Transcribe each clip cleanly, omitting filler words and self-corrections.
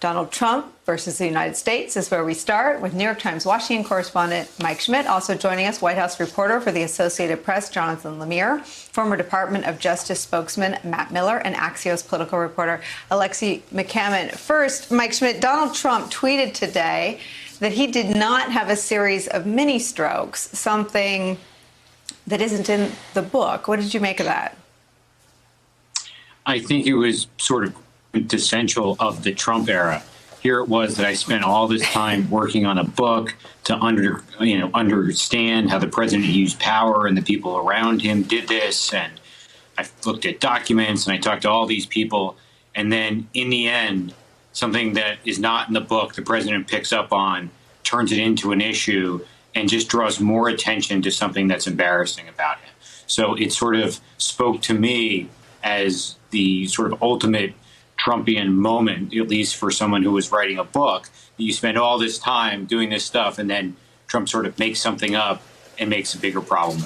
Donald Trump versus the United States is where we start with New York Times Washington correspondent Mike Schmidt. Also joining us, White House reporter for the Associated Press, Jonathan Lemire, former Department of Justice spokesman Matt Miller, and Axios political reporter Alexei McCammon. First, Mike Schmidt, Donald Trump tweeted today that he did not have a series of mini strokes, something that isn't in the book. What did you make of that? I think it was sort of quintessential of the Trump era. Here it was that I spent all this time working on a book to understand how the president used power and the people around him did this. And I looked at documents and I talked to all these people. And then in the end, something that is not in the book, the president picks up on, turns it into an issue, and just draws more attention to something that's embarrassing about him. So it sort of spoke to me as the sort of ultimate Trumpian moment, at least for someone who was writing a book. You spend all this time doing this stuff, and then Trump sort of makes something up and makes a bigger problem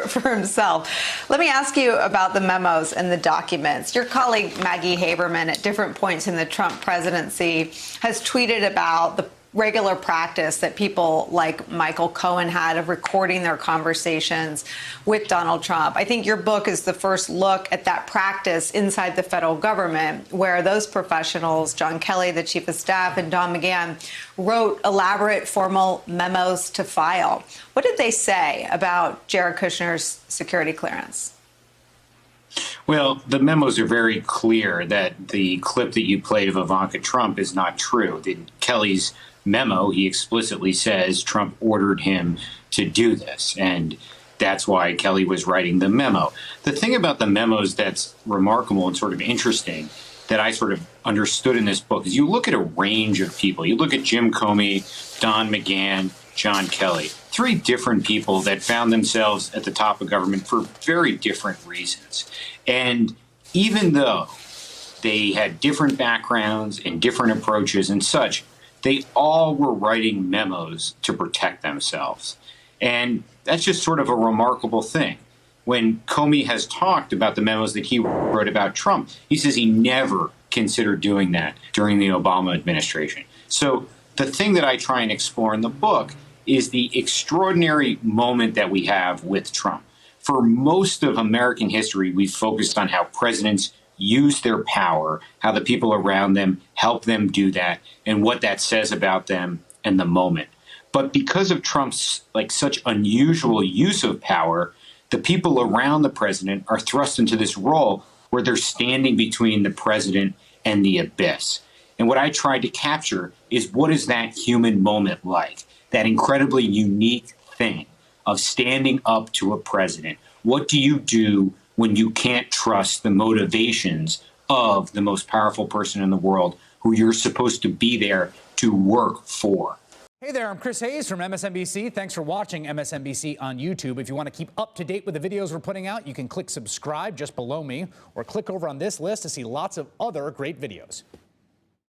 for himself. Let me ask you about the memos and the documents. Your colleague Maggie Haberman at different points in the Trump presidency has tweeted about the regular practice that people like Michael Cohen had of recording their conversations with Donald Trump. I think your book is the first look at that practice inside the federal government, where those professionals, John Kelly, the chief of staff, and Don McGahn, wrote elaborate formal memos to file. What did they say about Jared Kushner's security clearance? Well, the memos are very clear that the clip that you played of Ivanka Trump is not true. In Kelly's memo, he explicitly says Trump ordered him to do this, and that's why Kelly was writing the memo. The thing about the memos that's remarkable and sort of interesting that I sort of understood in this book is you look at a range of people. You look at Jim Comey, Don McGahn, John Kelly, three different people that found themselves at the top of government for very different reasons. And even though they had different backgrounds and different approaches and such, they all were writing memos to protect themselves. And that's just sort of a remarkable thing. When Comey has talked about the memos that he wrote about Trump, he says he never considered doing that during the Obama administration. So the thing that I try and explore in the book is the extraordinary moment that we have with Trump. For most of American history, we've focused on how presidents use their power, how the people around them help them do that, and what that says about them and the moment. But because of Trump's such unusual use of power, the people around the president are thrust into this role where they're standing between the president and the abyss. And what I tried to capture is, what is that human moment like? That incredibly unique thing of standing up to a president. What do you do when you can't trust the motivations of the most powerful person in the world who you're supposed to be there to work for? Hey there, I'm Chris Hayes from MSNBC. Thanks for watching MSNBC on YouTube. If you want to keep up to date with the videos we're putting out, you can click subscribe just below me, or click over on this list to see lots of other great videos.